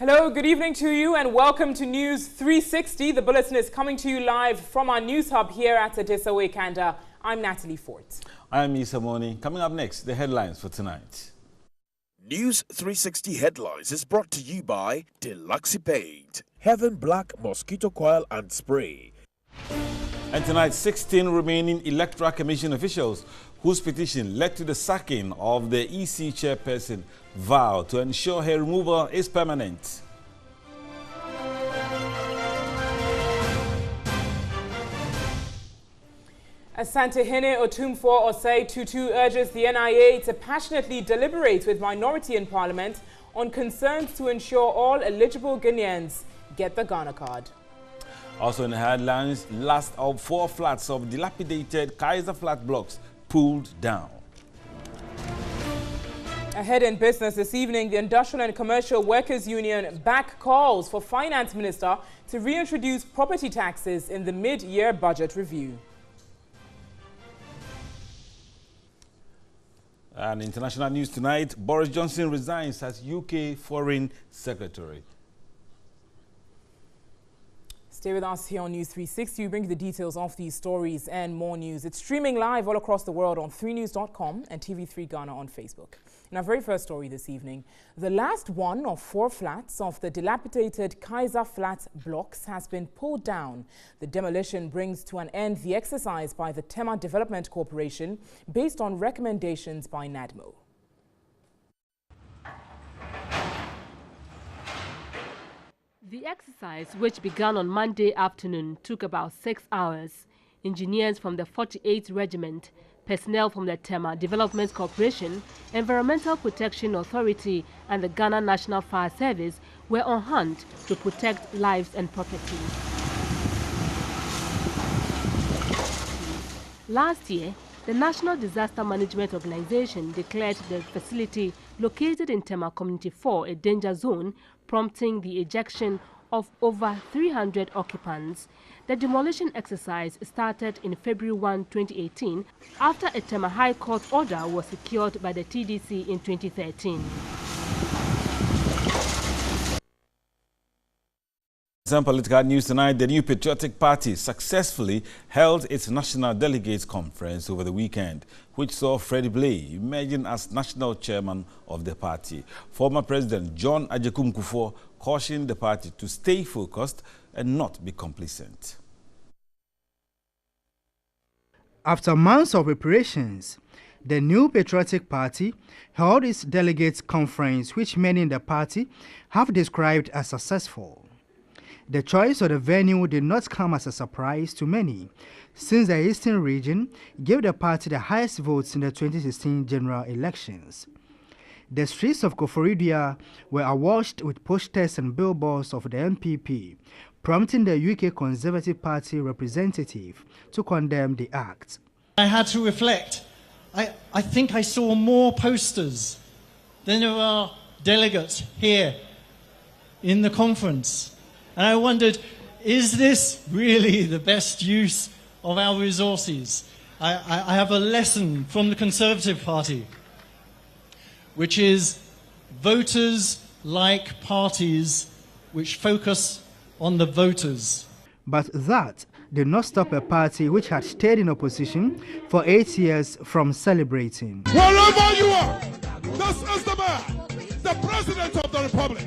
Hello, good evening to you and welcome to News 360. The bulletin is coming to you live from our news hub here at Adesawe Kanda. I'm Natalie Fort. I'm Issa Moni. Coming up next, the headlines for tonight. News 360 Headlines is brought to you by Deluxipaid, Heaven Black Mosquito Coil and Spray. And tonight, 16 remaining Electoral Commission officials whose petition led to the sacking of the EC chairperson vow to ensure her removal is permanent. Asantehene Otumfuo Osei Tutu urges the NIA to passionately deliberate with minority in parliament on concerns to ensure all eligible Guineans get the Ghana card. Also in the headlines, last of 4 flats of dilapidated Kaiser Flat blocks pulled down. Ahead in business this evening, the Industrial and Commercial Workers Union back calls for Finance Minister to reintroduce property taxes in the mid-year budget review. And international news tonight, Boris Johnson resigns as UK Foreign Secretary. Stay with us here on News 360. We bring you the details of these stories and more news. It's streaming live all across the world on 3news.com and TV3 Ghana on Facebook. In our very first story this evening, the last one of 4 flats of the dilapidated Kaiser Flat blocks has been pulled down. The demolition brings to an end the exercise by the Tema Development Corporation based on recommendations by NADMO. The exercise, which began on Monday afternoon, took about 6 hours. Engineers from the 48th Regiment, personnel from the Tema Development Corporation, Environmental Protection Authority and the Ghana National Fire Service were on hand to protect lives and property. Last year, the National Disaster Management Organization declared the facility located in Tema Community 4 a danger zone, prompting the ejection of over 300 occupants. The demolition exercise started in February 1, 2018, after a Tema High Court order was secured by the TDC in 2013. Some political news tonight. The New Patriotic Party successfully held its National Delegates Conference over the weekend, which saw Freddie Blay emerging as national chairman of the party. Former President John Agyekum Kufuor cautioned the party to stay focused and not be complacent. After months of preparations, the New Patriotic Party held its Delegates Conference, which many in the party have described as successful. The choice of the venue did not come as a surprise to many, since the Eastern region gave the party the highest votes in the 2016 general elections. The streets of Koforidua were awash with posters and billboards of the NPP, prompting the UK Conservative Party representative to condemn the act. I had to reflect. I think I saw more posters than there are delegates here in the conference. And I wondered, is this really the best use of our resources? I have a lesson from the Conservative Party, which is voters like parties which focus on the voters. But that did not stop a party which had stayed in opposition for 8 years from celebrating. Wherever you are, this is the man, the President of the Republic.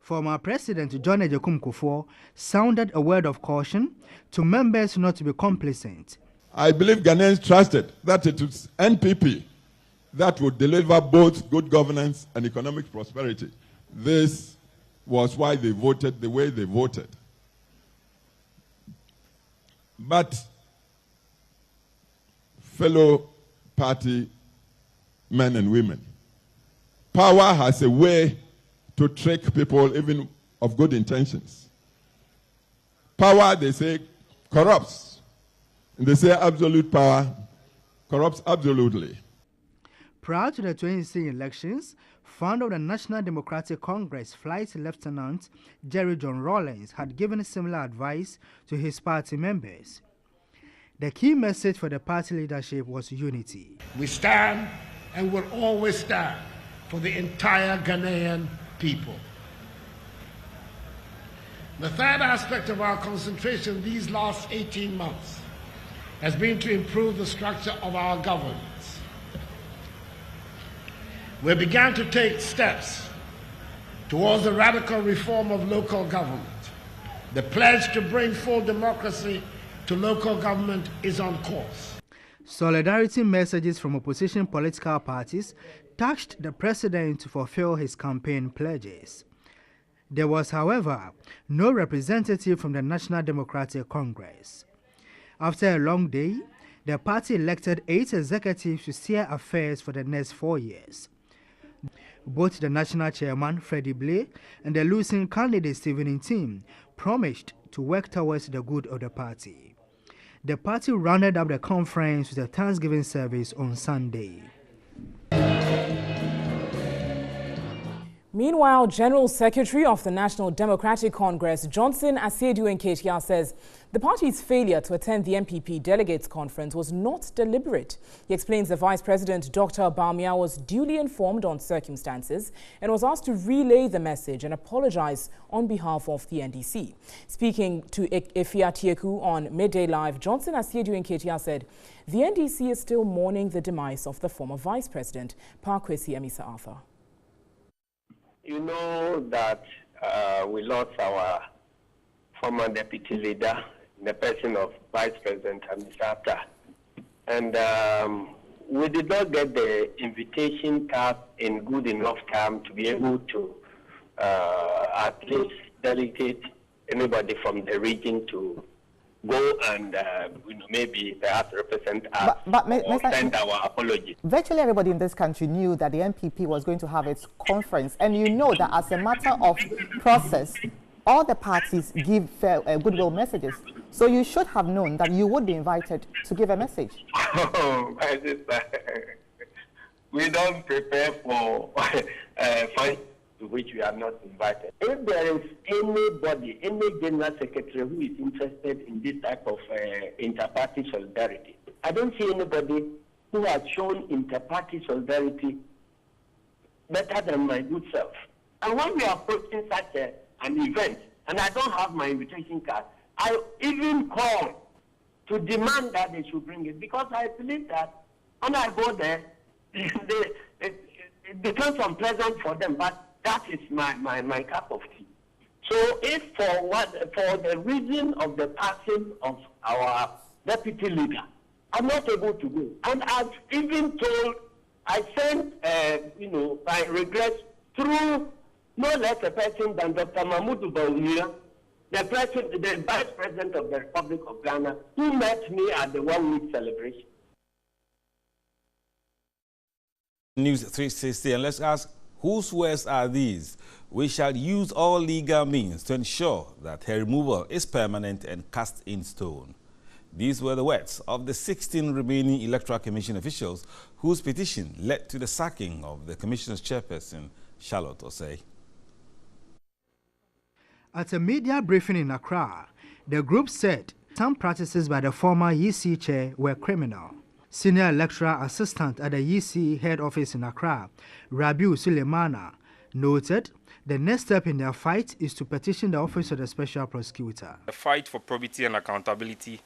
Former President John Agyekum Kufuor sounded a word of caution to members not to be complacent. I believe Ghanaians trusted that it was NPP that would deliver both good governance and economic prosperity. This was why they voted the way they voted. But fellow party men and women, power has a way to trick people even of good intentions. Power, they say, corrupts. And they say absolute power corrupts absolutely. Prior to the 2016 elections, founder of the National Democratic Congress, Flight Lieutenant Jerry John Rawlings, had given similar advice to his party members. The key message for the party leadership was unity. We stand and will always stand for the entire Ghanaian people. The third aspect of our concentration these last 18 months has been to improve the structure of our governance. We began to take steps towards the radical reform of local government. The pledge to bring full democracy to local government is on course. Solidarity messages from opposition political parties tasked the president to fulfill his campaign pledges. There was, however, no representative from the National Democratic Congress. After a long day, the party elected 8 executives to steer affairs for the next 4 years. Both the national chairman, Freddie Blay, and the losing candidate, Stephen Ntim, promised to work towards the good of the party. The party rounded up the conference with a Thanksgiving service on Sunday. Meanwhile, General Secretary of the National Democratic Congress, Johnson Asiedu Nketia, says the party's failure to attend the NPP Delegates Conference was not deliberate. He explains the Vice President, Dr. Bawumia, was duly informed on circumstances and was asked to relay the message and apologize on behalf of the NDC. Speaking to Efia Tieku on Midday Live, Johnson Asiedu Nketia said the NDC is still mourning the demise of the former Vice President, Pa Kwesi Amisa Arthur. You know that we lost our former deputy leader in the person of Vice President Amisa Arthur. And we did not get the invitation card in good enough time to be able to at least delegate anybody from the region to go and maybe perhaps represent us or send our apology. Virtually everybody in this country knew that the NPP was going to have its conference, and you know that as a matter of process, all the parties give goodwill messages. So you should have known that you would be invited to give a message. Oh, my sister, we don't prepare for fun to which we are not invited. If there is anybody, any general secretary who is interested in this type of inter-party solidarity, I don't see anybody who has shown inter-party solidarity better than my good self. And when we are approaching such an event, and I don't have my invitation card, I even call to demand that they should bring it, because I believe that when I go there, it becomes unpleasant for them, but that is my cup of tea. So if for the reason of the passing of our deputy leader, I'm not able to go. And I've even told, I sent, my regrets through no less a person than Dr. Mahmoud Bawumia, the Vice President of the Republic of Ghana, who met me at the 1-week celebration. News 360, and let's ask, whose words are these? We shall use all legal means to ensure that her removal is permanent and cast in stone. These were the words of the 16 remaining Electoral Commission officials whose petition led to the sacking of the Commission's chairperson, Charlotte Osei. At a media briefing in Accra, the group said some practices by the former EC chair were criminal. Senior electoral assistant at the EC head office in Accra, Rabiu Suleimana, noted the next step in their fight is to petition the office of the special prosecutor. The fight for probity and accountability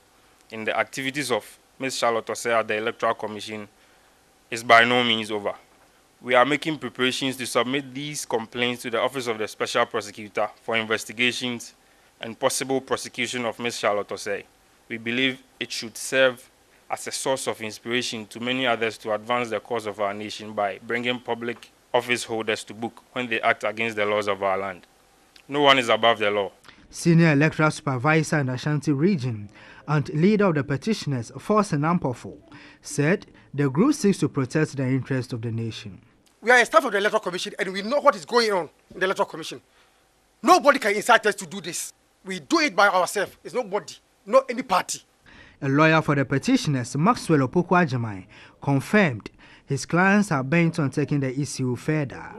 in the activities of Ms. Charlotte Osei at the Electoral Commission is by no means over. We are making preparations to submit these complaints to the office of the special prosecutor for investigations and possible prosecution of Ms. Charlotte Osei. We believe it should serve as a source of inspiration to many others to advance the cause of our nation by bringing public office holders to book when they act against the laws of our land. No one is above the law. Senior electoral supervisor in the Ashanti region and leader of the petitioners, Forsen Ampofo, said the group seeks to protect the interests of the nation. We are a staff of the Electoral Commission and we know what is going on in the Electoral Commission. Nobody can incite us to do this. We do it by ourselves. It's nobody, not any party. A lawyer for the petitioners, Maxwell Opoku-Agyeman, confirmed his clients are bent on taking the issue further.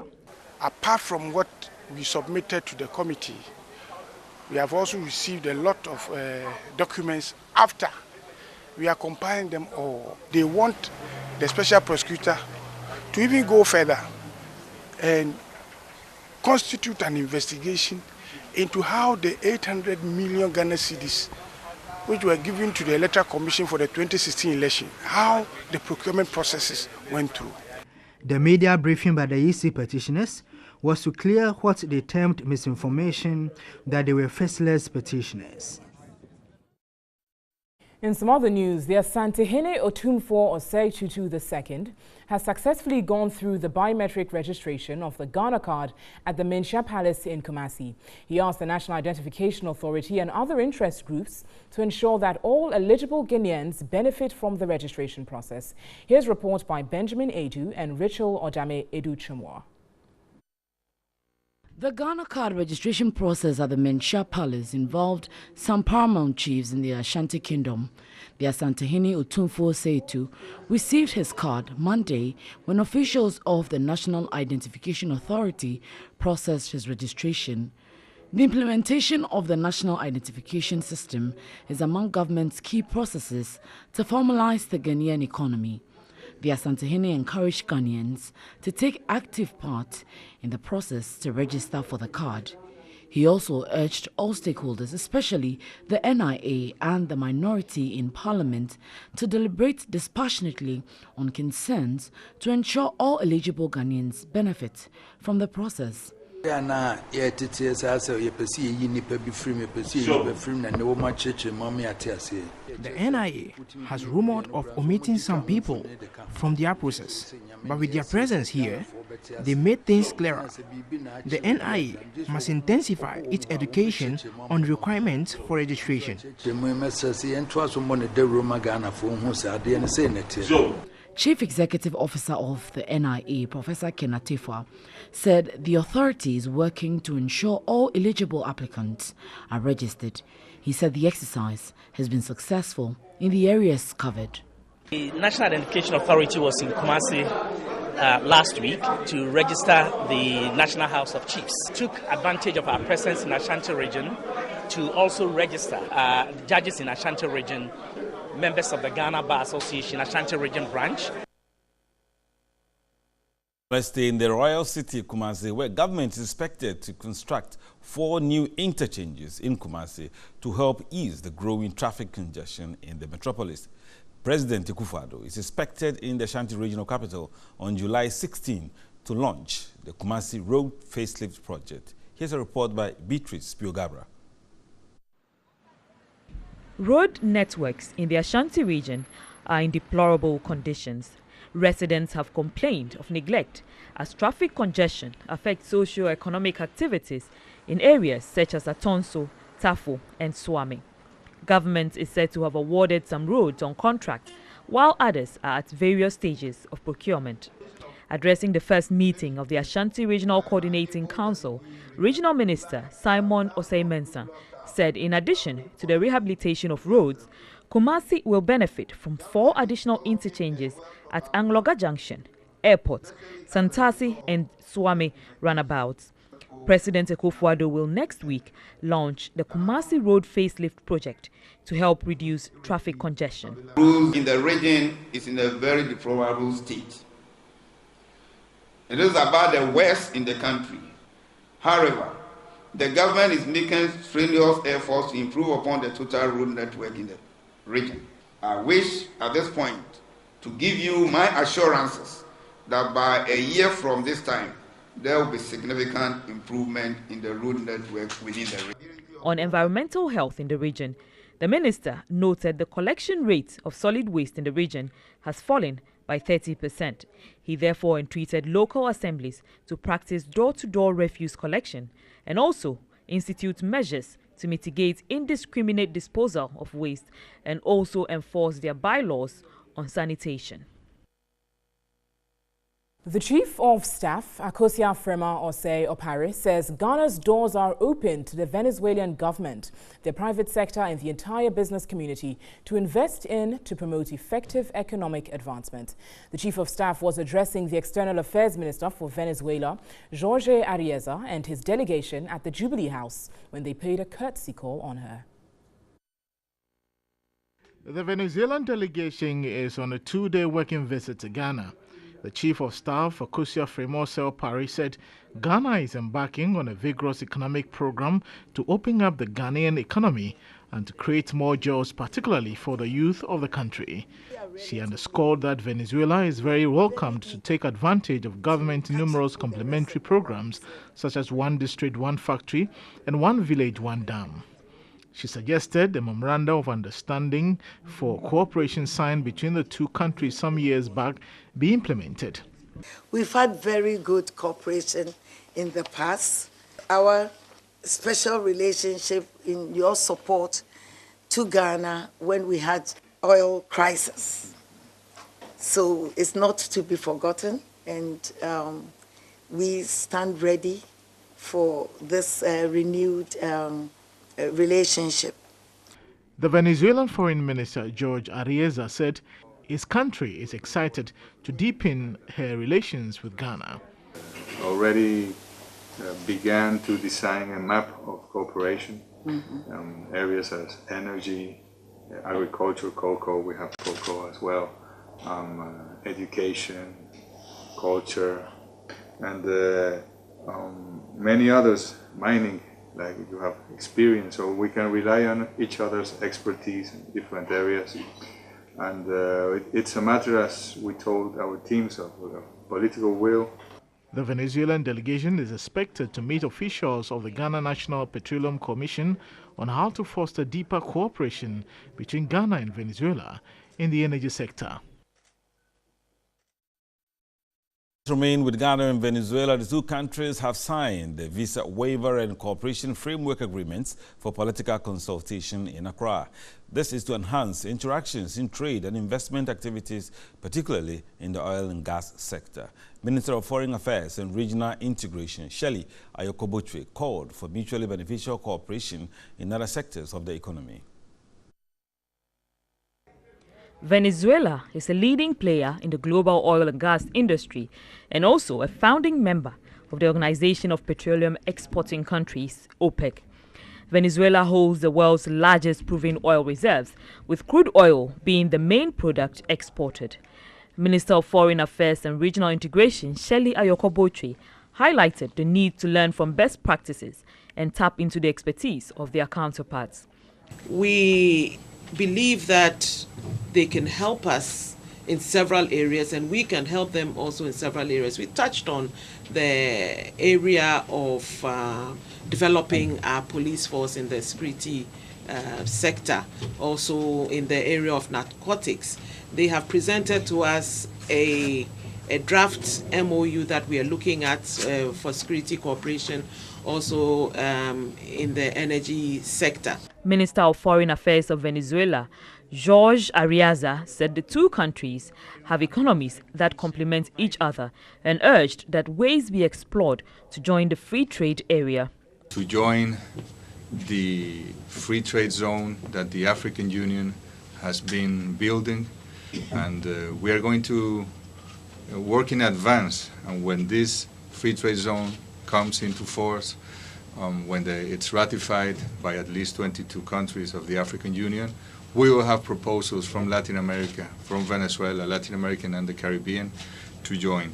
Apart from what we submitted to the committee, we have also received a lot of documents after. We are compiling them all. They want the special prosecutor to even go further and constitute an investigation into how the 800 million Ghana cedis which were given to the Electoral Commission for the 2016 election, how the procurement processes went through. The media briefing by the EC petitioners was to clear what they termed misinformation, that they were faceless petitioners. In some other news, the Asantehene Otumfuo Osei Tutu II has successfully gone through the biometric registration of the Ghana card at the Menchia Palace in Kumasi. He asked the National Identification Authority and other interest groups to ensure that all eligible Guineans benefit from the registration process. Here's a report by Benjamin Edu and Rachel Odame Edu Chumwa. The Ghana card registration process at the Menchia Palace involved some paramount chiefs in the Ashanti Kingdom. The Asantehene Otumfuo Osei Tutu received his card Monday when officials of the National Identification Authority processed his registration. The implementation of the National Identification System is among government's key processes to formalize the Ghanaian economy. The Asantehene encouraged Ghanaians to take active part in the process to register for the card. He also urged all stakeholders, especially the NIA and the minority in Parliament, to deliberate dispassionately on concerns to ensure all eligible Ghanaians benefit from the process. The NIA has rumored of omitting some people from their process, but with their presence here, they made things clearer. The NIA must intensify its education on requirements for registration. Chief Executive Officer of the NIA, Professor Kenatefa, said the authority is working to ensure all eligible applicants are registered. He said the exercise has been successful in the areas covered. The National Identification Authority was in Kumasi last week to register the National House of Chiefs. Took advantage of our presence in Ashanti region to also register judges in Ashanti region, members of the Ghana Bar Association Ashanti Region branch. Let's stay in the royal city of Kumasi, where government is expected to construct 4 new interchanges in Kumasi to help ease the growing traffic congestion in the metropolis. President Akufo-Addo is expected in the Ashanti regional capital on July 16 to launch the Kumasi Road Facelift Project. Here's a report by Beatrice Spiogabra. Road networks in the Ashanti region are in deplorable conditions. Residents have complained of neglect as traffic congestion affects socio-economic activities in areas such as Atonso, Tafo and Swami. Government is said to have awarded some roads on contract, while others are at various stages of procurement. Addressing the first meeting of the Ashanti Regional Coordinating Council, Regional Minister Simon Osei-Mensah said in addition to the rehabilitation of roads, Kumasi will benefit from 4 additional interchanges at Angloga Junction, Airport, Santasi and Swami roundabouts. President Akufo-Addo will next week launch the Kumasi Road Facelift Project to help reduce traffic congestion. Roads in the region is in a very deplorable state. It is about the worst in the country. However, the government is making strenuous efforts to improve upon the total road network in the region. I wish at this point to give you my assurances that by a year from this time, there will be significant improvement in the road network within the region. On environmental health in the region, the minister noted the collection rate of solid waste in the region has fallen by 30%. He therefore entreated local assemblies to practice door-to-door refuse collection and also institute measures to mitigate indiscriminate disposal of waste and also enforce their bylaws on sanitation. The Chief of Staff, Akosua Frema Osei Opare, says Ghana's doors are open to the Venezuelan government, the private sector and the entire business community to invest in to promote effective economic advancement. The Chief of Staff was addressing the External Affairs Minister for Venezuela, Jorge Arieza, and his delegation at the Jubilee House when they paid a courtesy call on her. The Venezuelan delegation is on a 2-day working visit to Ghana. The Chief of Staff for Kosia Fremosel Parry said Ghana is embarking on a vigorous economic program to open up the Ghanaian economy and to create more jobs, particularly for the youth of the country. She underscored that Venezuela is very welcomed to take advantage of government's numerous complementary programs such as One District, One Factory and One Village, One Dam. She suggested a memorandum of understanding for cooperation signed between the two countries some years back be implemented. We've had very good cooperation in the past. Our special relationship in your support to Ghana when we had oil crisis. So it's not to be forgotten, and we stand ready for this renewed relationship. The Venezuelan Foreign Minister George Arieza said his country is excited to deepen her relations with Ghana. Already began to design a map of cooperation, areas as energy, agriculture, cocoa, we have cocoa as well, education, culture, and many others, mining, like you have experience, so we can rely on each other's expertise in different areas. And it's a matter, as we told our teams, of political will. The Venezuelan delegation is expected to meet officials of the Ghana National Petroleum Commission on how to foster deeper cooperation between Ghana and Venezuela in the energy sector. Remain with Ghana and Venezuela, the two countries have signed the visa waiver and cooperation framework agreements for political consultation in Accra. This is to enhance interactions in trade and investment activities, particularly in the oil and gas sector. Minister of Foreign Affairs and Regional Integration, Shelley Ayokobotwe, called for mutually beneficial cooperation in other sectors of the economy. Venezuela is a leading player in the global oil and gas industry and also a founding member of the Organization of Petroleum Exporting Countries, OPEC. Venezuela holds the world's largest proven oil reserves, with crude oil being the main product exported. Minister of Foreign Affairs and Regional Integration, Shelley Ayokobotwe, highlighted the need to learn from best practices and tap into the expertise of their counterparts. We believe that they can help us in several areas and we can help them also in several areas. We touched on the area of developing our police force in the security sector, also in the area of narcotics. They have presented to us a draft MOU that we are looking at for security cooperation, also in the energy sector. Minister of Foreign Affairs of Venezuela, George Arieza, said the two countries have economies that complement each other and urged that ways be explored to join the free trade area. To join the free trade zone that the African Union has been building, and we are going to work in advance, and when this free trade zone comes into force, when it's ratified by at least 22 countries of the African Union, we will have proposals from Latin America, from Venezuela, Latin America and the Caribbean to join.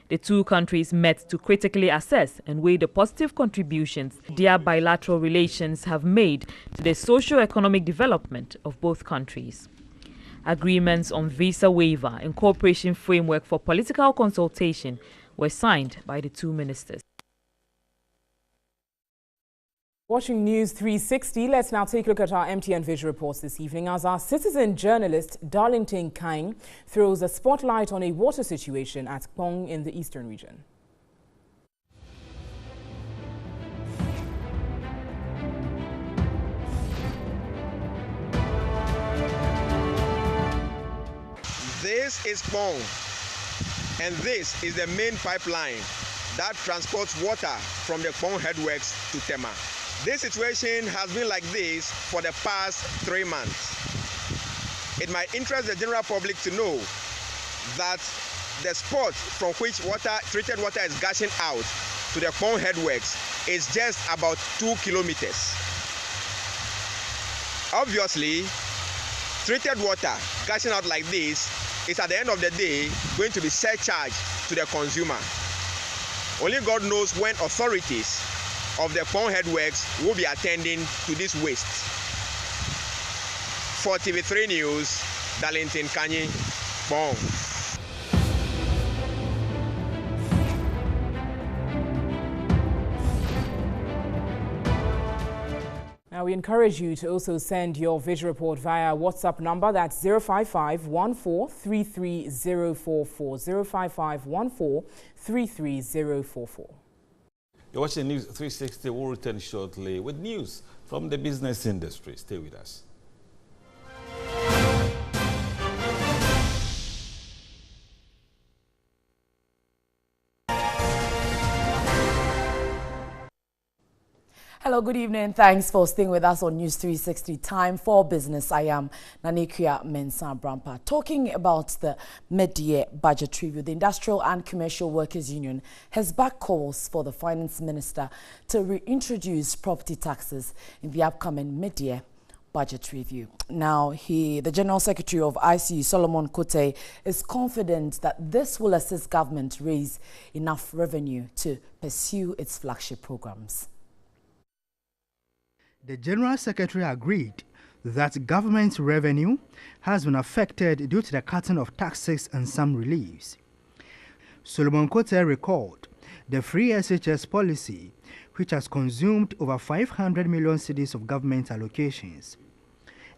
The two countries met to critically assess and weigh the positive contributions their bilateral relations have made to the socio-economic development of both countries. Agreements on visa waiver and cooperation framework for political consultation were signed by the two ministers. Watching News 360, let's now take a look at our MTN Vision reports this evening as our citizen journalist Darlington Kaing throws a spotlight on a water situation at Kpong in the eastern region. This is Kpong, and this is the main pipeline that transports water from the Kpong headworks to Tema. This situation has been like this for the past 3 months. It might interest the general public to know that the spot from which treated water is gushing out to the Kpong headworks is just about 2 kilometers. Obviously, treated water gushing out like this is at the end of the day going to be surcharged to the consumer. Only God knows when authorities of the Kpong Headworks will be attending to this waste. For TV3 News, Darlington Kanyi, Kpong. Now, we encourage you to also send your visual report via WhatsApp number. That's 055-14-33044. 055-14-33044. You're watching News 360. We'll return shortly with news from the business industry. Stay with us. Hello, good evening. Thanks for staying with us on News 360. Time for business. I am Nanikia Mensah Brampa. Talking about the mid-year budget review, the Industrial and Commercial Workers Union has backed calls for the Finance Minister to reintroduce property taxes in the upcoming mid-year budget review. Now, the General Secretary of ICU, Solomon Kote, is confident that this will assist government raise enough revenue to pursue its flagship programs. The General Secretary agreed that government revenue has been affected due to the cutting of taxes and some reliefs. Solomon Kote recalled the free SHS policy, which has consumed over 500 million cedis of government allocations.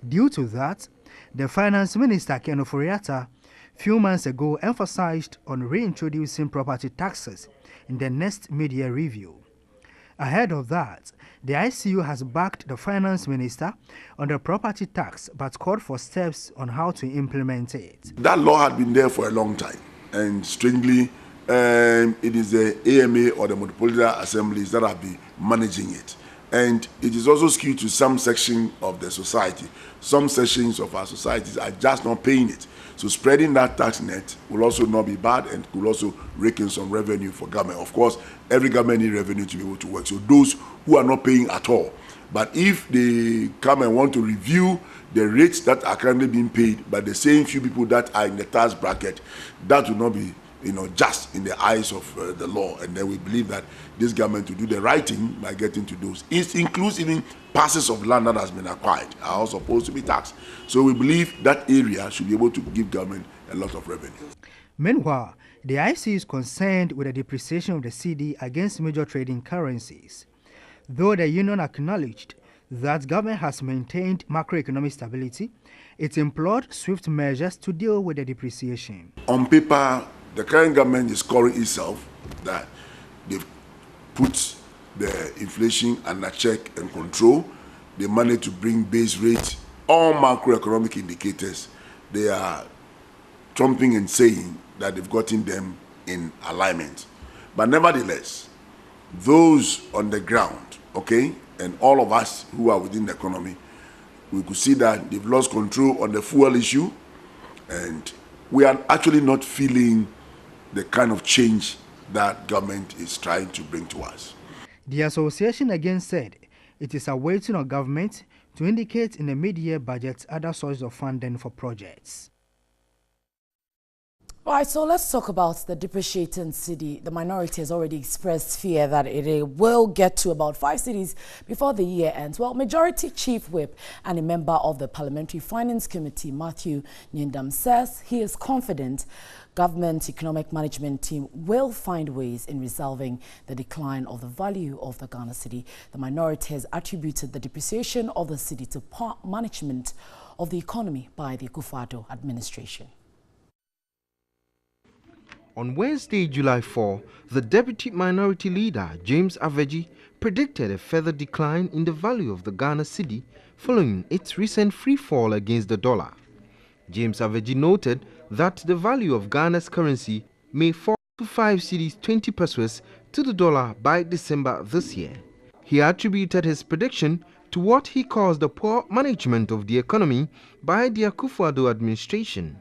Due to that, the Finance Minister, Ken Ofori-Atta, few months ago emphasized on reintroducing property taxes in the next mid-year review. Ahead of that, the ICU has backed the Finance Minister on the property tax but called for steps on how to implement it. That law had been there for a long time, and strangely, it is the AMA or the Metropolitan Assemblies that have been managing it. And it is also skewed to some section of the society. Some sections of our societies are just not paying it. So spreading that tax net will also not be bad and will also rake in some revenue for government. Of course, every government needs revenue to be able to work. So those who are not paying at all, but if they come and want to review the rates that are currently being paid by the same few people that are in the tax bracket, that will not be just in the eyes of the law. And then we believe that this government will do the right thing by getting to those. It includes even parcels of land that has been acquired are also supposed to be taxed. So we believe that area should be able to give government a lot of revenue. Meanwhile, the IC is concerned with the depreciation of the cedi against major trading currencies. Though the union acknowledged that government has maintained macroeconomic stability, it implored swift measures to deal with the depreciation. On paper, the current government is scoring itself that they've put the inflation under check and control. They managed to bring base rates, all macroeconomic indicators. They are trumping and saying that they've gotten them in alignment. But nevertheless, those on the ground, and all of us who are within the economy, we could see that they've lost control on the fuel issue, and we are actually not feeling the kind of change that government is trying to bring to us. The association again said it is awaiting on government to indicate in the mid-year budget other sources of funding for projects. All right, so let's talk about the depreciating cedi. The minority has already expressed fear that it will get to about 5 cedis before the year ends. Well, Majority Chief Whip and a member of the Parliamentary Finance Committee, Matthew Nyindam, says he is confident government economic management team will find ways in resolving the decline of the value of the Ghana cedi. The minority has attributed the depreciation of the cedi to poor management of the economy by the Akufo-Addo administration. On Wednesday, July 4, the Deputy Minority Leader, James Aveji, predicted a further decline in the value of the Ghana cedi following its recent free fall against the dollar. James Aveji noted that the value of Ghana's currency may fall to 5 cedis 20 pesos to the dollar by December this year. He attributed his prediction to what he calls the poor management of the economy by the Akufo-Addo administration.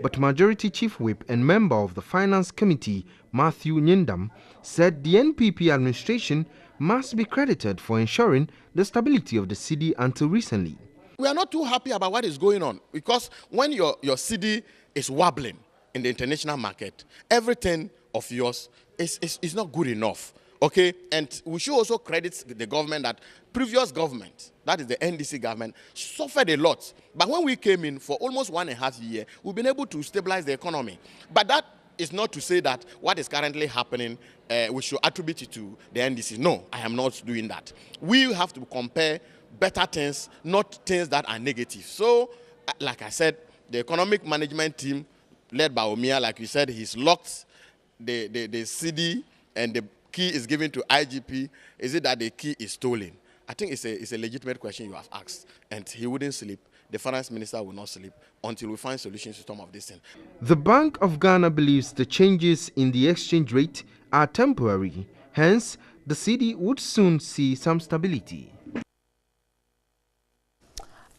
But Majority Chief Whip and member of the Finance Committee, Matthew Nyindam, said the NPP administration must be credited for ensuring the stability of the cedi until recently. we are not too happy about what is going on, because when your cedi is wobbling in the international market, everything of yours is not good enough. Okay, and we should also credit the government that previous government, that is the NDC government, suffered a lot. But when we came in for almost 1.5 years, we've been able to stabilize the economy. But that is not to say that what is currently happening, we should attribute it to the NDC. No, I am not doing that. We have to compare better things, not things that are negative. So, like I said, the economic management team, led by Omia, like you said, he's locked the cedi, and the key is given to IGP. Is it that the key is stolen? I think it's a legitimate question you have asked, and he wouldn't sleep. The finance minister will not sleep until we find solutions to some of these things. The Bank of Ghana believes the changes in the exchange rate are temporary. Hence, the cedi would soon see some stability.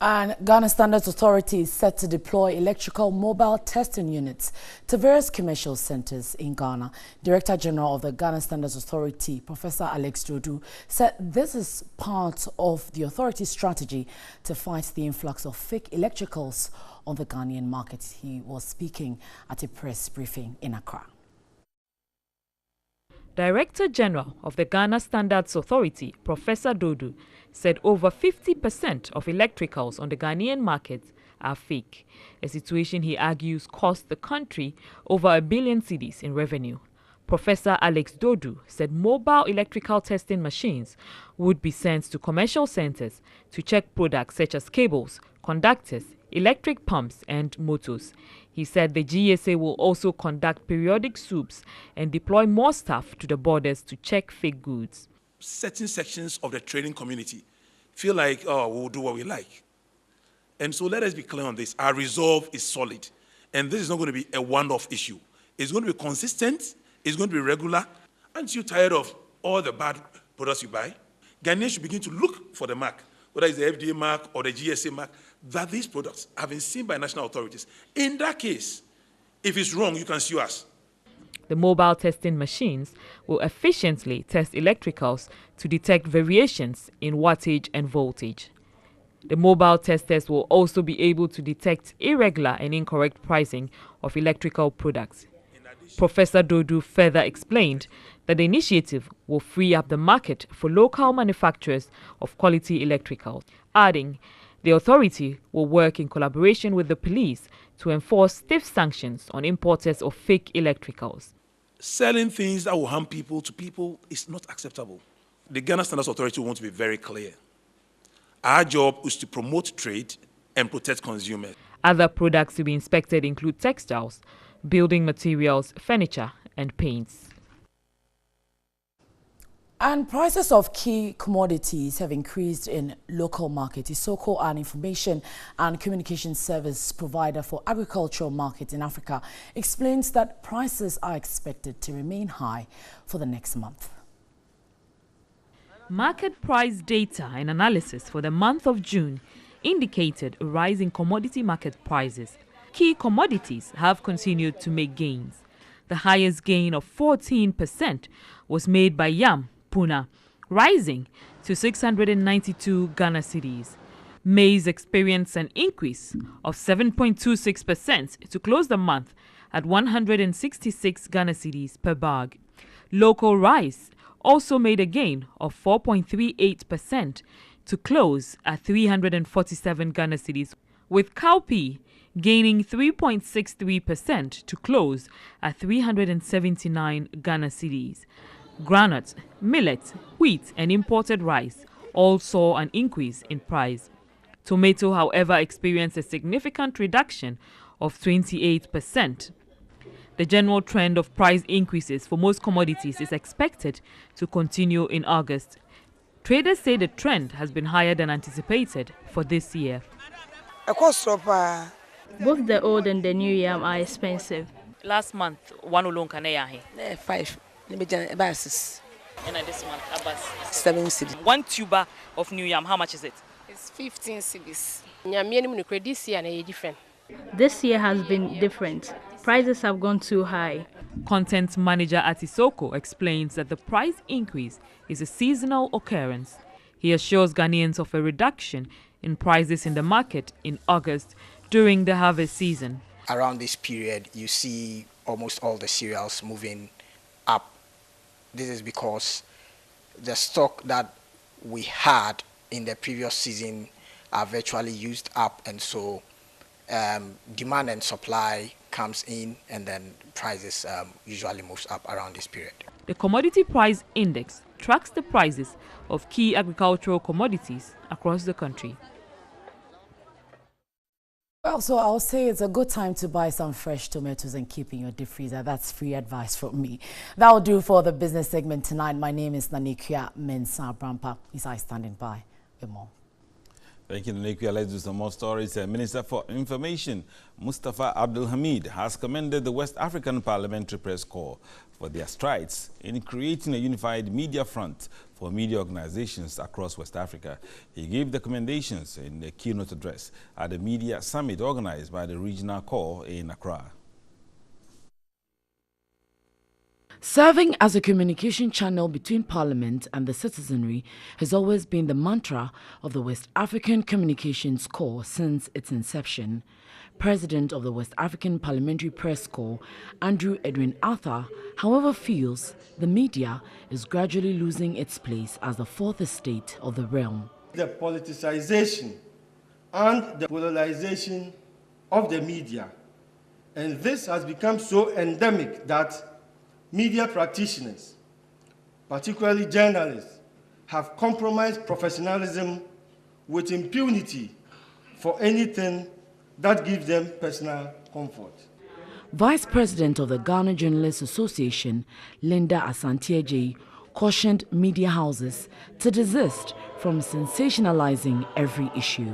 And Ghana Standards Authority is set to deploy electrical mobile testing units to various commercial centers in Ghana. Director General of the Ghana Standards Authority, Professor Alex Dodu, said this is part of the authority's strategy to fight the influx of fake electricals on the Ghanaian market. He was speaking at a press briefing in Accra. Director General of the Ghana Standards Authority, Professor Dodu, said over 50% of electricals on the Ghanaian market are fake, a situation he argues cost the country over 1 billion cedis in revenue. Professor Alex Dodu said mobile electrical testing machines would be sent to commercial centers to check products such as cables, conductors, electric pumps and motors. He said the GSA will also conduct periodic sweeps and deploy more staff to the borders to check fake goods. Certain sections of the trading community feel like, oh, we'll do what we like. And so let us be clear on this. Our resolve is solid. And this is not going to be a one-off issue. It's going to be consistent. It's going to be regular. Aren't you tired of all the bad products you buy? Ghanaians should begin to look for the mark, whether it's the FDA mark or the GSA mark, that these products have been seen by national authorities. In that case, if it's wrong, you can sue us. The mobile testing machines will efficiently test electricals to detect variations in wattage and voltage. The mobile testers will also be able to detect irregular and incorrect pricing of electrical products. Professor Dodu further explained that the initiative will free up the market for local manufacturers of quality electricals, adding the authority will work in collaboration with the police to enforce stiff sanctions on importers of fake electricals. Selling things that will harm people to people is not acceptable. The Ghana Standards Authority wants to be very clear. Our job is to promote trade and protect consumers. Other products to be inspected include textiles, building materials, furniture, and paints. And prices of key commodities have increased in local markets. Isoko, an information and communication service provider for agricultural markets in Africa, explains that prices are expected to remain high for the next month. Market price data and analysis for the month of June indicated a rise in commodity market prices. Key commodities have continued to make gains. The highest gain of 14% was made by yam, Puna, rising to 692 Ghana cedis. Maize experienced an increase of 7.26% to close the month at 166 Ghana cedis per bag. Local rice also made a gain of 4.38% to close at 347 Ghana cedis, with cowpea gaining 3.63% to close at 379 Ghana cedis. Groundnut, millet, wheat and imported rice all saw an increase in price. Tomato, however, experienced a significant reduction of 28%. The general trend of price increases for most commodities is expected to continue in August. Traders say the trend has been higher than anticipated for this year. Both the old and the new yam are expensive. Last month, one alone can 5. And this month, 7 cedis. One tuber of new yam, how much is it? It's 15 cedis. This year has been different. Prices have gone too high. Content manager at Isoko explains that the price increase is a seasonal occurrence. He assures Ghanaians of a reduction in prices in the market in August during the harvest season. Around this period, you see almost all the cereals moving up. This is because the stock that we had in the previous season are virtually used up, and so demand and supply comes in, and then prices usually moves up around this period. The Commodity Price Index tracks the prices of key agricultural commodities across the country. Well, so I'll say it's a good time to buy some fresh tomatoes and keep in your deep freezer. That's free advice from me. That'll do for the business segment tonight. My name is Nanekia Mensah Brampa. Isai standing by with more. Thank you, Nanekia. Let's do some more stories. Minister for Information, Mustafa Abdul Hamid, has commended the West African Parliamentary Press Corps for their strides in creating a unified media front for media organizations across West Africa. He gave the recommendations in a keynote address at the media summit organized by the regional corps in Accra. Serving as a communication channel between Parliament and the citizenry has always been the mantra of the West African Communications Corps since its inception. President of the West African Parliamentary Press Corps, Andrew Edwin Arthur, however, feels the media is gradually losing its place as the fourth estate of the realm. The politicization and the polarization of the media, and this has become so endemic that media practitioners, particularly journalists, have compromised professionalism with impunity for anything that gives them personal comfort. Vice President of the Ghana Journalists Association, Linda Asante-Ajayi, cautioned media houses to desist from sensationalizing every issue.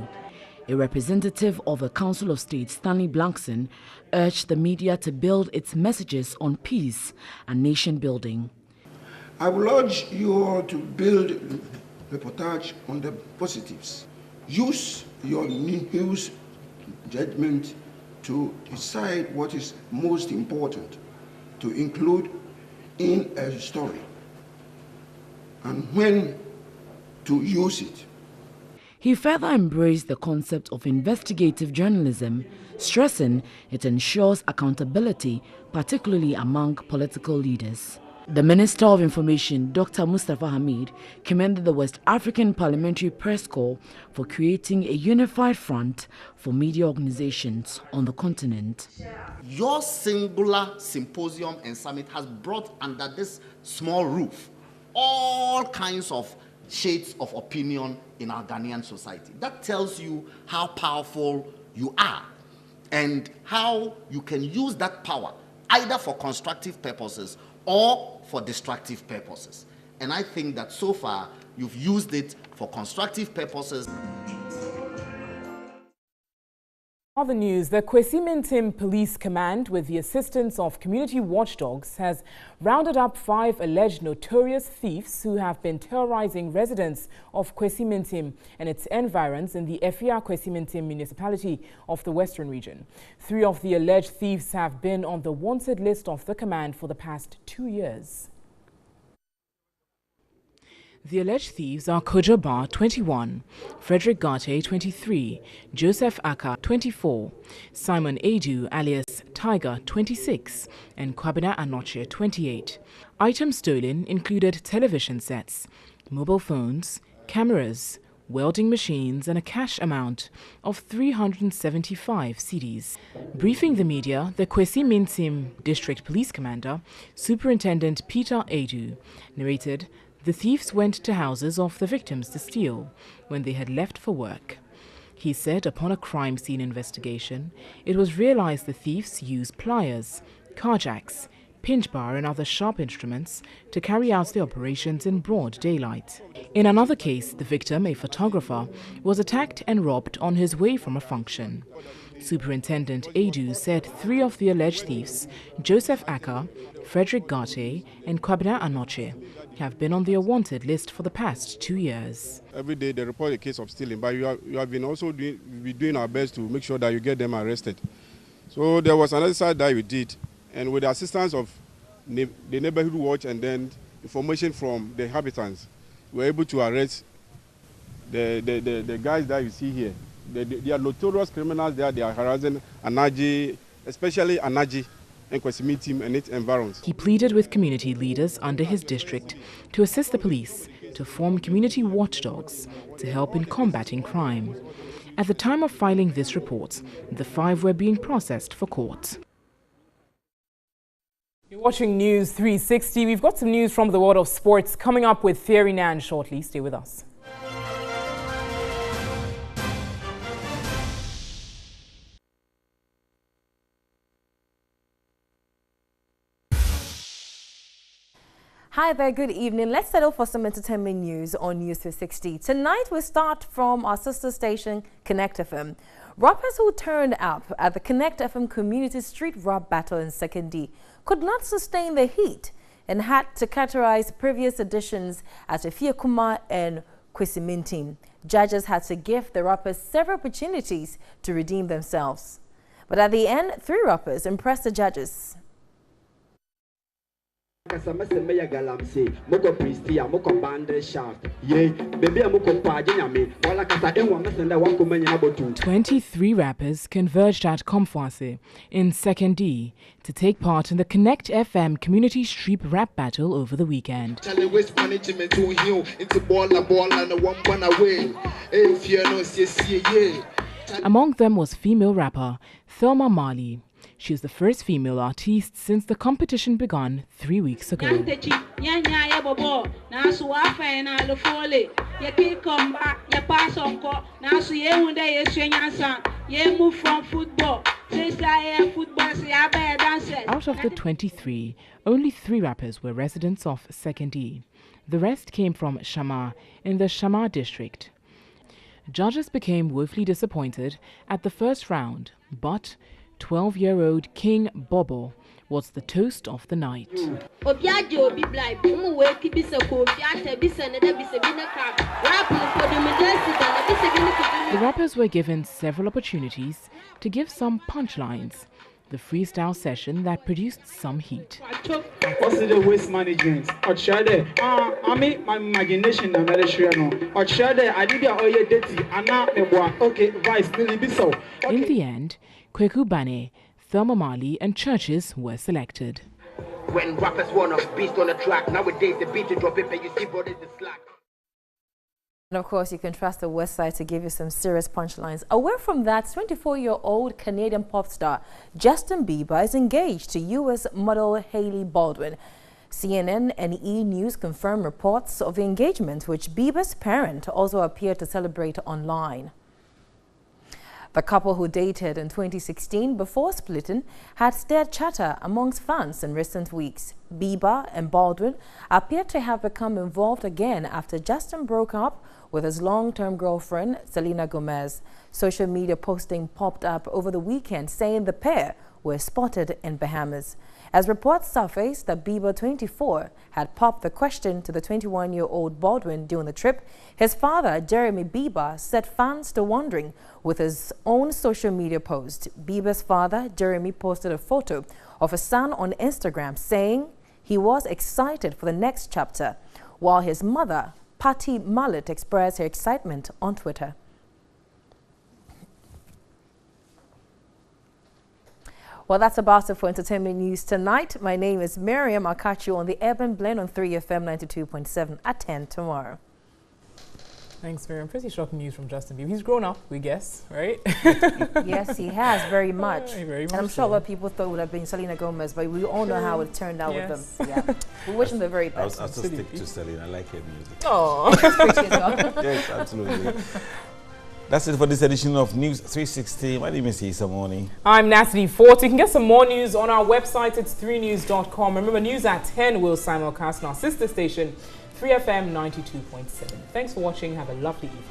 A representative of the Council of State, Stanley Blankson, urged the media to build its messages on peace and nation building. I will urge you all to build reportage on the positives. Use your news judgment to decide what is most important to include in a story and when to use it. He further embraced the concept of investigative journalism, stressing it ensures accountability, particularly among political leaders. The Minister of Information, Dr. Mustafa Hamid, commended the West African Parliamentary Press Corps for creating a unified front for media organizations on the continent. Your singular symposium and summit has brought under this small roof all kinds of shades of opinion in our Ghanaian society. That tells you how powerful you are and how you can use that power either for constructive purposes or for destructive purposes. And I think that so far you've used it for constructive purposes. Other news, the Kwesi Mintim Police Command, with the assistance of community watchdogs, has rounded up 5 alleged notorious thieves who have been terrorizing residents of Kwesi Mintim and its environs in the Efia Kwesi Mintim municipality of the Western region. 3 of the alleged thieves have been on the wanted list of the command for the past 2 years. The alleged thieves are Kojo Bar, 21, Frederick Garte, 23, Joseph Aka, 24, Simon Adu alias Tiger, 26, and Kwabena Anoche, 28. Items stolen included television sets, mobile phones, cameras, welding machines, and a cash amount of 375 cedis. Briefing the media, the Kwesi Mintim District Police Commander, Superintendent Peter Adu, narrated the thieves went to houses of the victims to steal when they had left for work. He said upon a crime scene investigation, it was realized the thieves used pliers, carjacks, pinch bar and other sharp instruments to carry out the operations in broad daylight. In another case, the victim, a photographer, was attacked and robbed on his way from a function. Superintendent Adu said 3 of the alleged thieves, Joseph Aka, Frederick Garte, and Kwabena Anoche, have been on their wanted list for the past 2 years. Every day they report a case of stealing, but you have been also doing our best to make sure that you get them arrested. So there was another side that we did, and with the assistance of the neighborhood watch and then information from the inhabitants, we were able to arrest the guys that you see here, they are notorious criminals there. They are harassing Anaji, especially Anaji and Kwesimi team and its environs. He pleaded with community leaders under his district to assist the police to form community watchdogs to help in combating crime. At the time of filing this report, the 5 were being processed for court. You're watching News 360. We've got some news from the world of sports coming up with Thierry Nan shortly. Stay with us. Hi there, good evening. Let's settle for some entertainment news on News 360. Tonight we start from our sister station, Connect FM. Rappers who turned up at the Connect FM Community Street Rap Battle in 2nd D could not sustain the heat and had to categorize previous editions as Efia Kuma and Kwesimi team. Judges had to give the rappers several opportunities to redeem themselves. But at the end, 3 rappers impressed the judges. Twenty-three rappers converged at Komfwase in 2nd D to take part in the Connect FM Community Street Rap Battle over the weekend. Among them was female rapper Thelma Marley. She is the first female artiste since the competition began 3 weeks ago. Out of the 23, only 3 rappers were residents of 2nd D. The rest came from Shama in the Shama district. Judges became woefully disappointed at the first round, but 12-year-old King Bobo was the toast of the night. The rappers were given several opportunities to give some punchlines. The freestyle session that produced some heat. What's the waste management? Or I mean, my imagination, I'm not sure. Or I did your dirty, and now, okay, vice, so. In the end, Kweku Bane, Thelma Marley, and Churches were selected. When rappers want a beast on the track, nowadays the beat to drop it, but you see what is the slack. And of course, you can trust the West Side to give you some serious punchlines. Away from that, 24-year-old Canadian pop star Justin Bieber is engaged to U.S. model Hailey Baldwin. CNN and E! News confirm reports of the engagement, which Bieber's parent also appeared to celebrate online. The couple, who dated in 2016 before splitting, had stirred chatter amongst fans in recent weeks. Bieber and Baldwin appear to have become involved again after Justin broke up with his long-term girlfriend, Selena Gomez. Social media posting popped up over the weekend saying the pair were spotted in Bahamas. As reports surfaced that Bieber, 24, had popped the question to the 21-year-old Baldwin during the trip, his father, Jeremy Bieber, set fans to wondering with his own social media post. Bieber's father, Jeremy, posted a photo of his son on Instagram saying he was excited for the next chapter, while his mother, Patty Mallet, expressed her excitement on Twitter. Well, that's about it for entertainment news tonight. My name is Miriam. I'll catch you on the Urban Blend on 3FM 92.7 at 10 tomorrow. Thanks, Miriam. Pretty shocking news from Justin Bieber. He's grown up, we guess, right? Yes, he has, very much. Very much. And I'm sure a lot of people thought it would have been Selena Gomez, but we all know how it turned out with them. Yeah. We wish them the very best. I'll still stick to Selena. I like her music. Oh, yes, absolutely. That's it for this edition of News 360. My name is Issa Morning. I'm Natalie Fort. You can get some more news on our website. It's 3news.com. Remember, news at 10 will simulcast on our sister station, 3FM 92.7. Thanks for watching. Have a lovely evening.